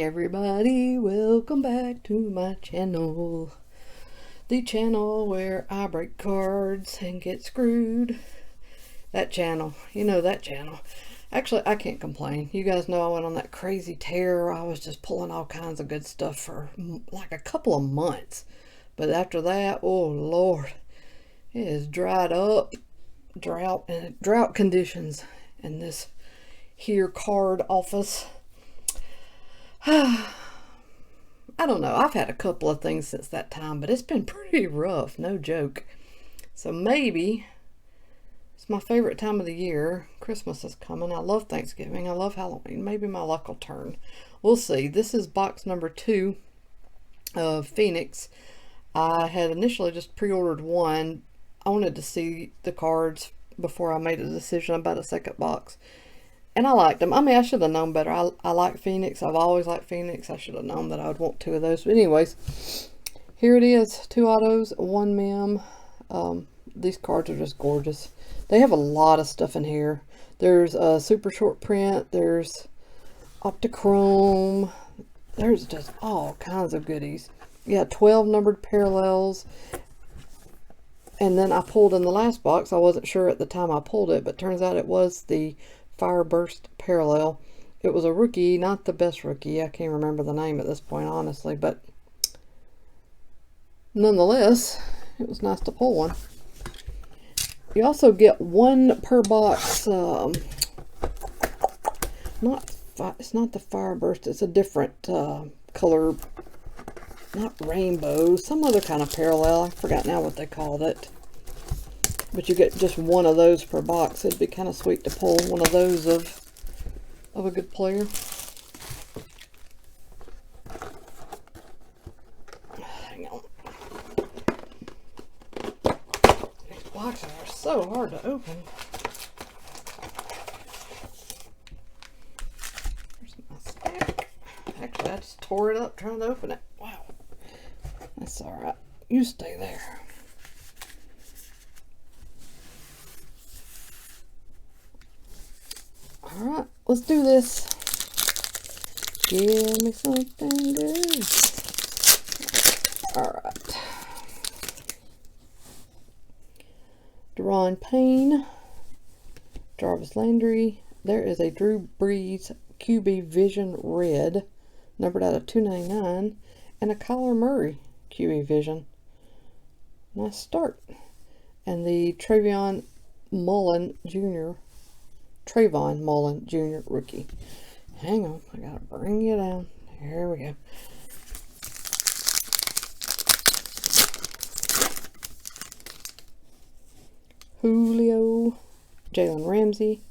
Hey everybody, welcome back to my channel. The channel where I break cards and get screwed. That channel, you know that channel. Actually, I can't complain. You guys know I went on that crazy tear. I was just pulling all kinds of good stuff for like a couple of months. But after that, oh Lord, it is dried up. Drought conditions in this here card office. I don't know. I've had a couple of things since that time, but it's been pretty rough, no joke. So maybe it's my favorite time of the year. Christmas is coming. I love Thanksgiving. I love Halloween. Maybe my luck will turn. We'll see. This is box number 2 of Phoenix. I had initially just pre-ordered one. I wanted to see the cards before I made a decision about a second box. And I liked them. I mean, I should have known better. I like Phoenix. I've always liked Phoenix. I should have known that I would want 2 of those. But anyways, here it is. 2 autos, 1 mem. These cards are just gorgeous. They have a lot of stuff in here. There's a super short print. There's Optichrome. There's just all kinds of goodies. Yeah, 12 numbered parallels. And then I pulled in the last box. I wasn't sure at the time I pulled it, but turns out it was the Fireburst parallel. It was a rookie, not the best rookie. I can't remember the name at this point, honestly, but nonetheless, it was nice to pull one. You also get 1 per box. It's not the Fireburst. It's a different color, not rainbow, some other kind of parallel. I forgot now what they called it. But you get just 1 of those per box. It'd be kind of sweet to pull one of those of a good player. Hang on. These boxes are so hard to open. There's my stack. Actually, I just tore it up trying to open it. Wow. That's alright. You stay there. Alright, let's do this. Give me something good. Alright. Deron Payne. Jarvis Landry. There is a Drew Brees QB Vision Red, numbered out of 299. And a Kyler Murray QB Vision. Nice start. And the Trayvon Mullen Jr. rookie. Hang on, I gotta bring you down. Here we go. Julio, Jalen Ramsey,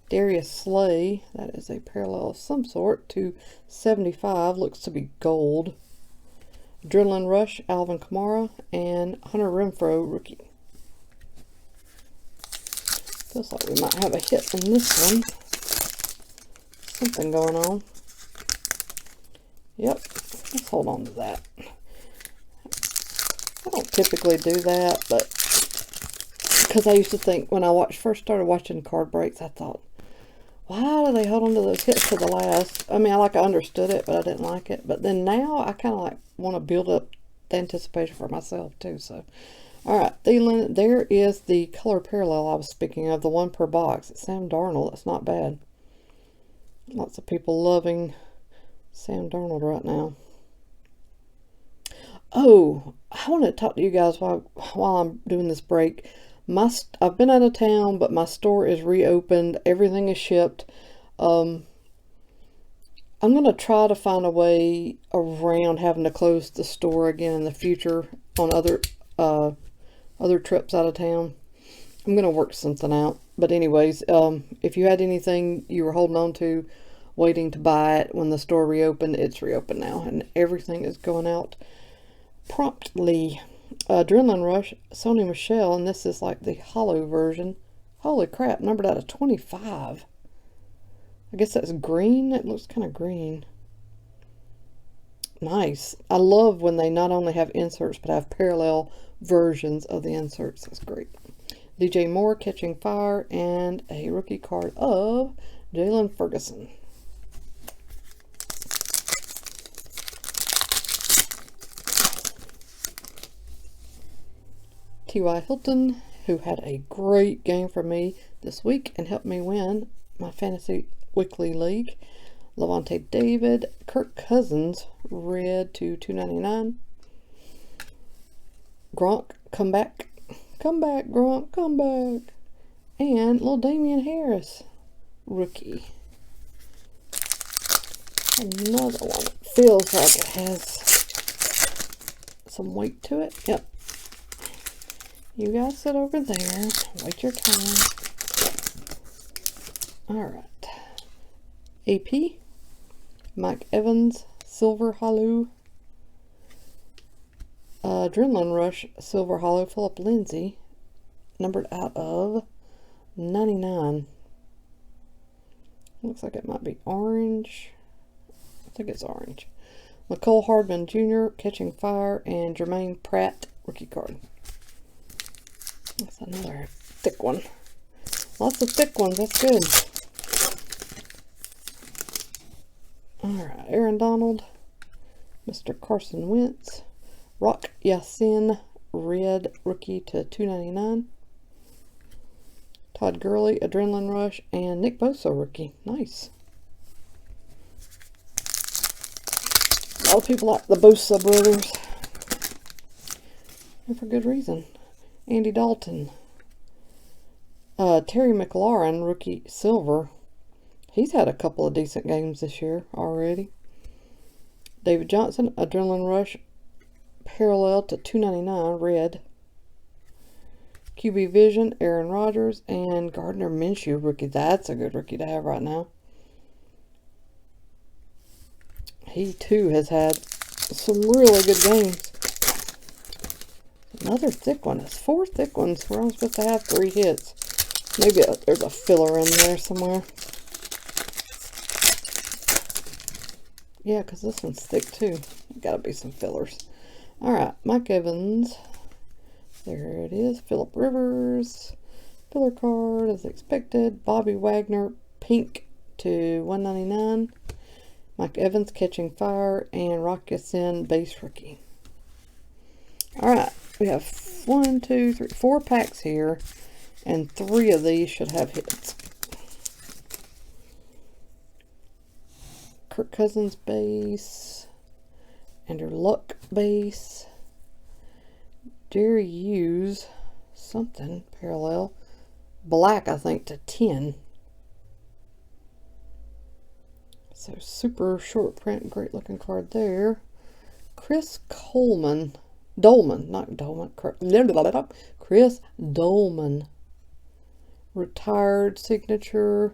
Darius Slay. That is a parallel of some sort to 75. Looks to be gold. Adrenaline Rush, Alvin Kamara, and Hunter Renfrow rookie. Feels like we might have a hit in this one. Something going on. Yep. Let's hold on to that. I don't typically do that, but because I used to think when I first started watching card breaks, I thought, why do they hold on to those hits to the last? I mean, I understood it, but I didn't like it. But then now I kind of like want to build up the anticipation for myself too. So. Alright, there is the color parallel I was speaking of, the 1 per box. It's Sam Darnold. That's not bad. Lots of people loving Sam Darnold right now. Oh, I want to talk to you guys while I'm doing this break. I've been out of town, but my store is reopened. Everything is shipped. I'm going to try to find a way around having to close the store again in the future on other trips out of town. I'm going to work something out. But anyways, if you had anything you were holding on to, waiting to buy it when the store reopened, it's reopened now. And everything is going out promptly. Adrenaline Rush, Sony Michel, and this is like the hollow version. Holy crap, numbered out of 25. I guess that's green. It looks kind of green. Nice. I love when they not only have inserts, but have parallel versions of the inserts. That's great. DJ Moore, Catching Fire, and a rookie card of Jalen Ferguson. T.Y. Hilton, who had a great game for me this week and helped me win my Fantasy Weekly League. Levante David, Kirk Cousins, red to 299. Gronk, come back. Come back, Gronk, come back. And little Damian Harris, rookie. Another one that feels like it has some weight to it. Yep. You guys sit over there. Wait your time. Alright. AP. Mike Evans, Silver Hollow. Adrenaline Rush, Silver Hollow, Philip Lindsay. Numbered out of 99. Looks like it might be orange. I think it's orange. McCole Hardman Jr., Catching Fire, and Jermaine Pratt, rookie card. That's another thick one. Lots of thick ones, that's good. Alright, Aaron Donald, Mr. Carson Wentz, Rock Yassin, red, rookie to 299. Todd Gurley, Adrenaline Rush, and Nick Bosa, rookie. Nice. A lot of people like the Bosa brothers. And for good reason. Andy Dalton. Terry McLaurin, rookie silver. He's had a couple of decent games this year already. David Johnson, Adrenaline Rush, parallel to 299, red. QB Vision, Aaron Rodgers, and Gardner Minshew, rookie. That's a good rookie to have right now. He too has had some really good games. Another thick one. It's 4 thick ones. We're only supposed to have 3 hits. Maybe there's a filler in there somewhere. Yeah, because this one's thick too. Gotta be some fillers. Alright, Mike Evans. There it is. Phillip Rivers. Filler card as expected. Bobby Wagner, pink to 199. Mike Evans, Catching Fire, and Rock Ya-Sin, base rookie. Alright, we have 1, 2, 3, 4 packs here, and 3 of these should have hits. Kirk Cousins base, Andrew Luck base, Jerry Hughes, something parallel, black I think to 10. So super short print, great looking card there. Chris Dolman, not Dolman, Chris Dolman. Retired signature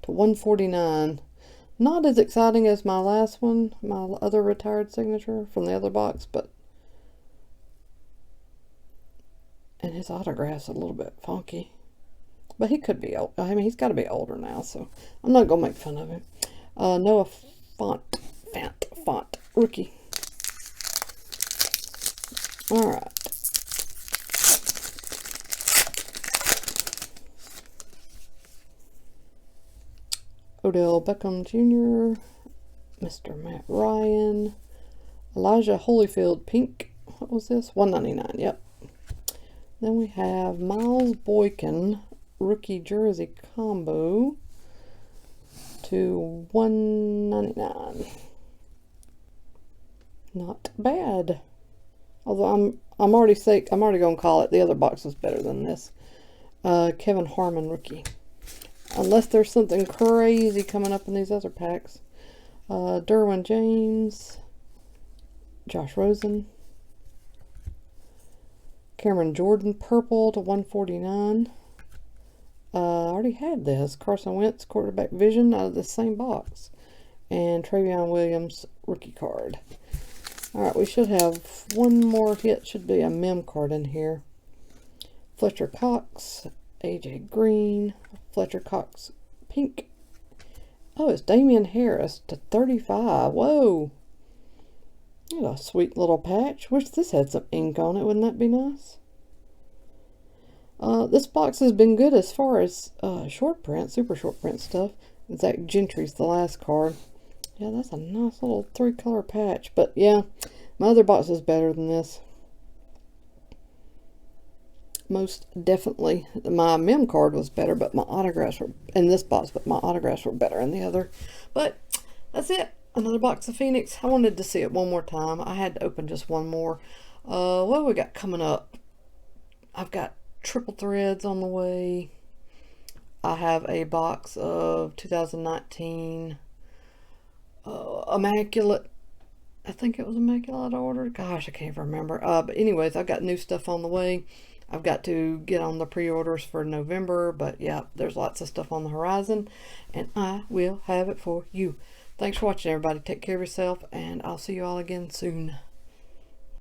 to 149. Not as exciting as my last one, my other retired signature from the other box, but and his autograph's a little bit funky. But he could be old. I mean, he's got to be older now, so I'm not going to make fun of him. Noah Font, rookie. Alright. Odell Beckham Jr., Mr. Matt Ryan, Elijah Holyfield, pink. What was this? $1.99, yep. Then we have Miles Boykin, rookie jersey combo to $1.99. Not bad. Although I'm already going to call it. The other box was better than this. Kevin Harmon, rookie. Unless there's something crazy coming up in these other packs. Derwin James, Josh Rosen, Cameron Jordan, purple to 149. I already had this. Carson Wentz, quarterback vision, out of the same box. And Travion Williams, rookie card. Alright, we should have one more hit. Should be a mem card in here. Fletcher Cox, AJ Green, Fletcher Cox, pink. Oh, it's Damian Harris to 35. Whoa. What a sweet little patch. Wish this had some ink on it. Wouldn't that be nice? This box has been good as far as short print, super short print stuff. Zach Gentry's the last card. Yeah, that's a nice little 3-color patch. But yeah, my other box is better than this. most definitely. My mem card was better, but my autographs were in this box, but my autographs were better in the other. But that's it. Another box of Phoenix. I wanted to see it one more time. I had to open just one more. What do we got coming up? I've got triple threads on the way. I have a box of 2019 Immaculate. I think it was Immaculate I ordered. Gosh, I can't remember. But anyways, I've got new stuff on the way. I've got to get on the pre-orders for November. But yeah, there's lots of stuff on the horizon. And I will have it for you. Thanks for watching, everybody. Take care of yourself. And I'll see you all again soon.